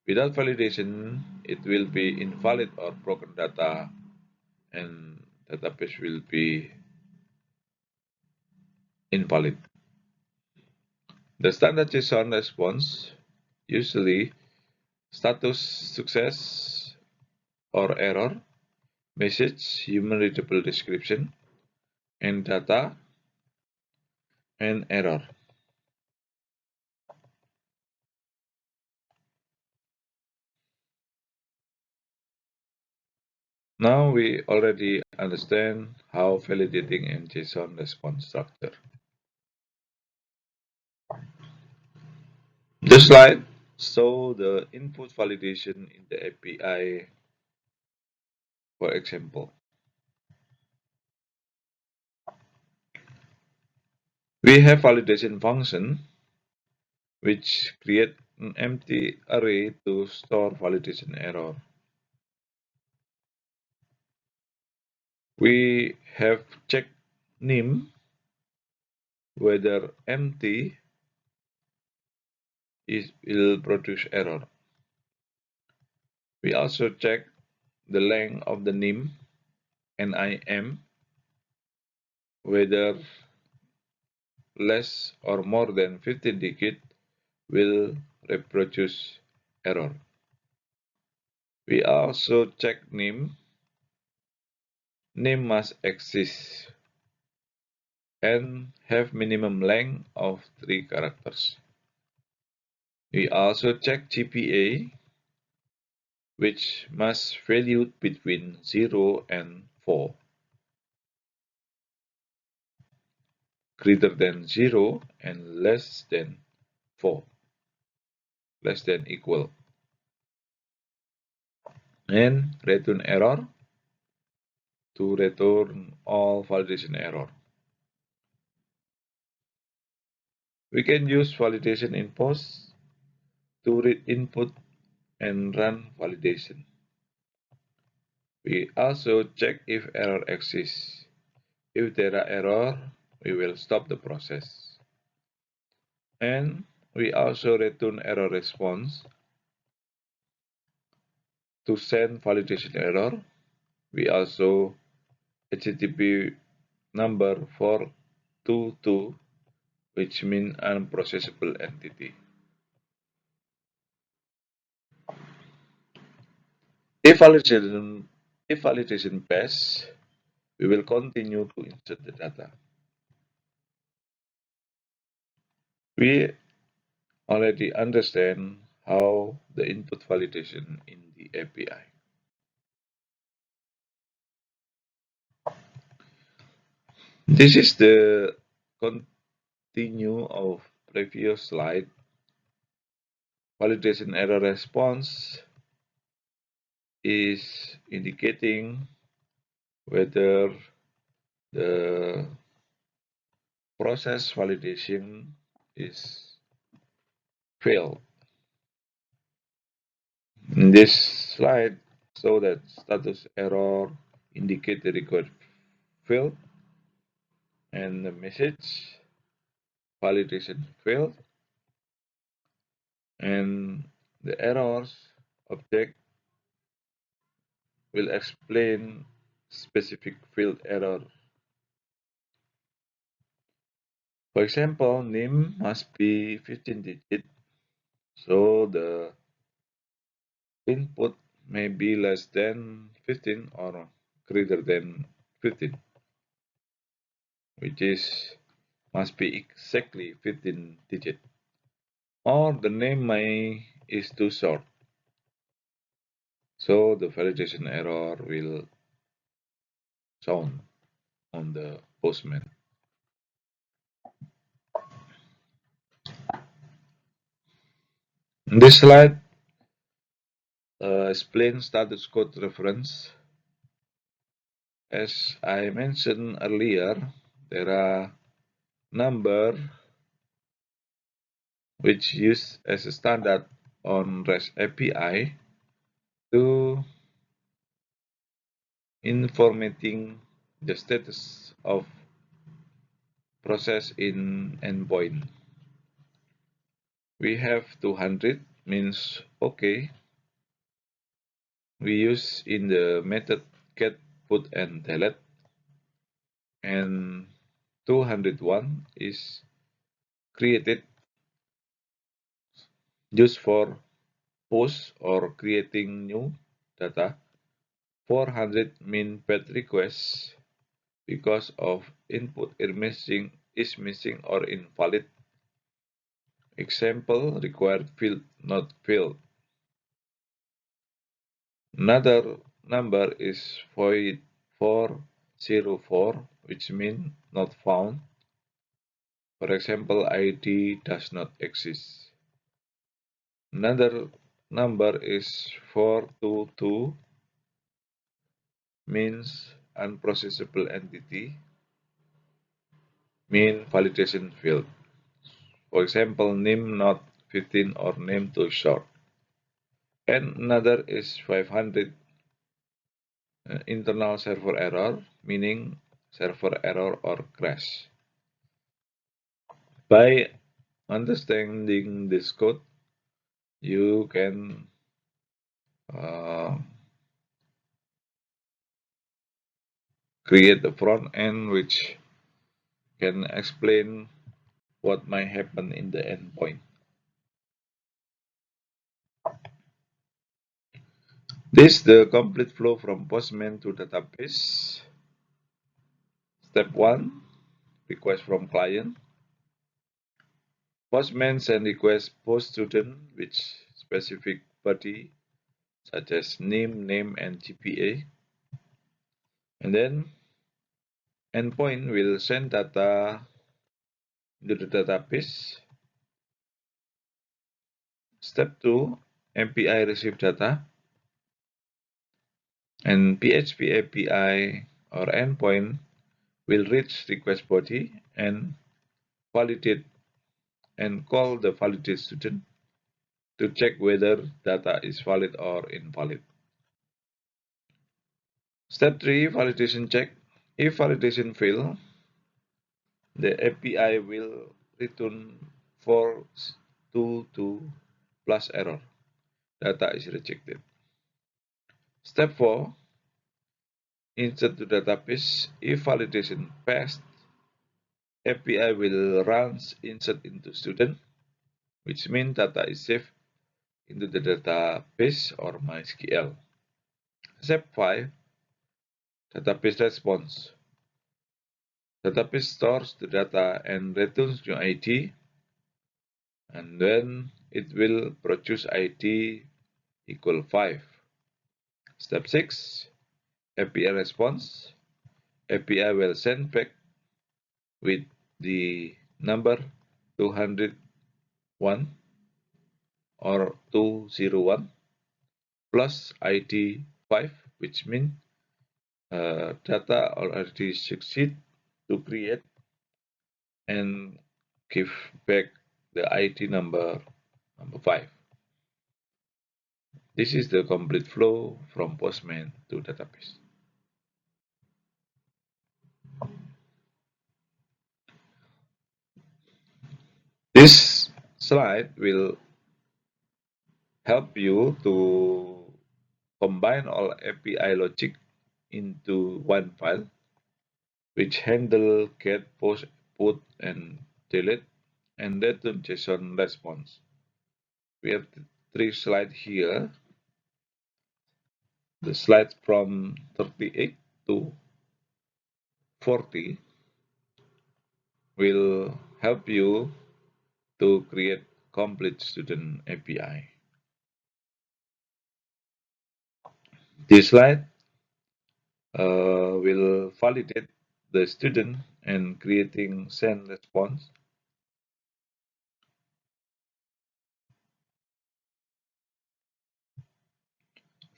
Without validation, it will be invalid or broken data and database will be invalid. The standard JSON response usually status success or error, message, human readable description, and data and error. Now we already understand how validating in JSON response structure. This slide shows the input validation in the API. For example, we have validation function which create an empty array to store validation error. We have check name whether empty will produce error. We also check the length of the name NIM whether less or more than 15 digits will reproduce error. We also check name. Name must exist and have minimum length of 3 characters. We also check GPA, which must value between 0 and 4, greater than 0 and less than 4, less than equal, and return error to return all validation error. We can use validation in post to read input and run validation. We also check if error exists. If there are error, we will stop the process. And we also return error response to send validation error. We also HTTP number 422, which means unprocessable entity. If validation passes, we will continue to insert the data. We already understand how the input validation in the API. This is the continue of previous slide. Validation error response is indicating whether the process validation is failed. In this slide, so that status error indicate the required failed, and the message validation failed, and the errors object will explain specific field error. For example, name must be 15 digit, so the input may be less than 15 or greater than 15, which is must be exactly 15 digit, or the name may is too short, so the validation error will shown on the Postman. This slide explains status code reference. As I mentioned earlier, there are number which used as a standard on REST API to informating the status of process in endpoint. We have 200 means okay. We use in the method get, put, and delete, and 201 is created used for post or creating new data. 400 mean pet requests because of input is missing or invalid. Example, required field not filled. Another number is void 404, which means not found. For example, ID does not exist. Another number is 422, means unprocessable entity, mean validation field. For example, name not 15 or name too short. And another is 500, internal server error, meaning server error or crash. By understanding this code, you can uh, create the front end which can explain what might happen in the endpoint. This is the complete flow from Postman to database. Step 1, request from client. Postman send request post student with specific body such as name, and GPA. And then endpoint will send data into the database. Step 2, MPI receive data. And PHP API or endpoint will reach request body and validate and call the validate student to check whether data is valid or invalid. Step 3, validation check. If validation fail, the API will return 422 plus error. Data is rejected. Step 4, insert to database. If validation passed, API will run insert into student, which means data is saved into the database or MySQL. Step 5, database response. Database stores the data and returns new ID, and then it will produce ID equal 5. Step 6, API response. API will send back with the number 201 or 201 plus ID 5, which means data already succeed to create and give back the ID number 5. This is the complete flow from Postman to database. This slide will help you to combine all API logic into one file, which handle get, post, put, and delete, and return JSON response. We have 3 slides here. The slides from 38 to 40 will help you to create complete student API. This slide will validate the student and creating send response.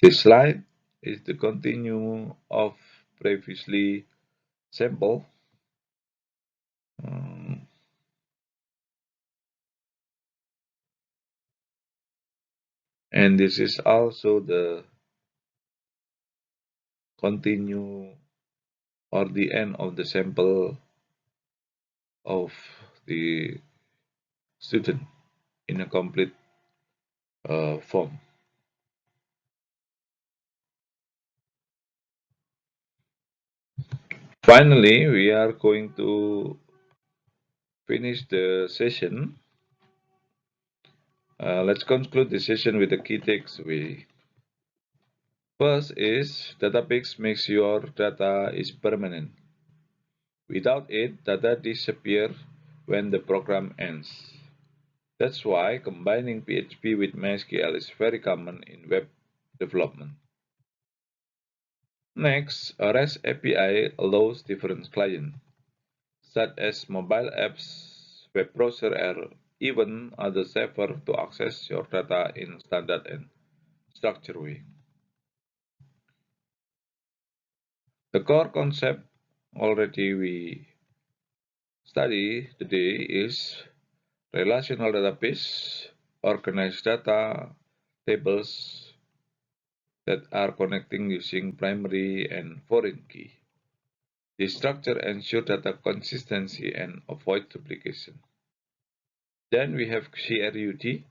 This slide is the continue of previously sample. And this is also the continue or the end of the sample of the student in a complete form. Finally, we are going to finish the session. Let's conclude the session with the key takeaway. First is Databricks makes your data is permanent. Without it, data disappear when the program ends. That's why combining PHP with MySQL is very common in web development. Next, a REST API allows different clients, such as mobile apps, web browser, or even other servers to access your data in standard and structured way. The core concept already we study today is relational database, organized data, tables that are connecting using primary and foreign key. This structure ensures data consistency and avoid duplication. Then we have CRUD,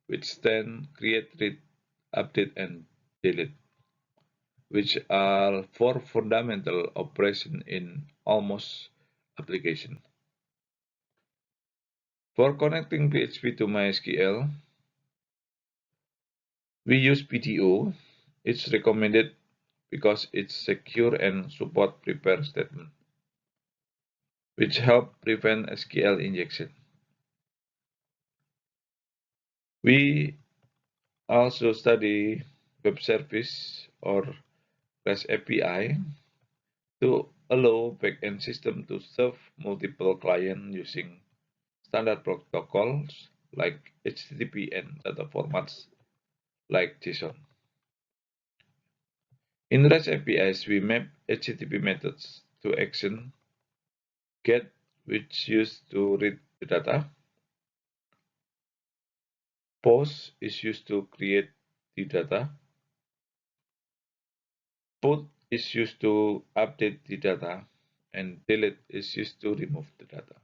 which stands create, read, update, and delete, which are four fundamental operations in almost application. For connecting PHP to MySQL, we use PTO. It's recommended because it's secure and support prepare statement, which help prevent SQL injection. We also study web service or REST API to allow backend system to serve multiple clients using standard protocols like HTTP and data formats like JSON. In REST APIs, we map HTTP methods to action get, which used to read the data. Post is used to create the data. Put is used to update the data, and delete is used to remove the data.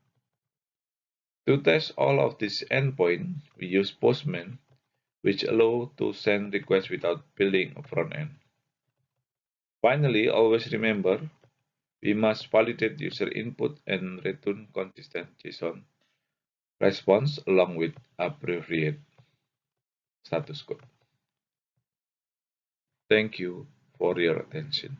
To test all of these endpoints, we use Postman, which allows to send requests without building a front end. Finally, always remember, we must validate user input and return consistent JSON response along with abbreviated status code. Thank you for your attention.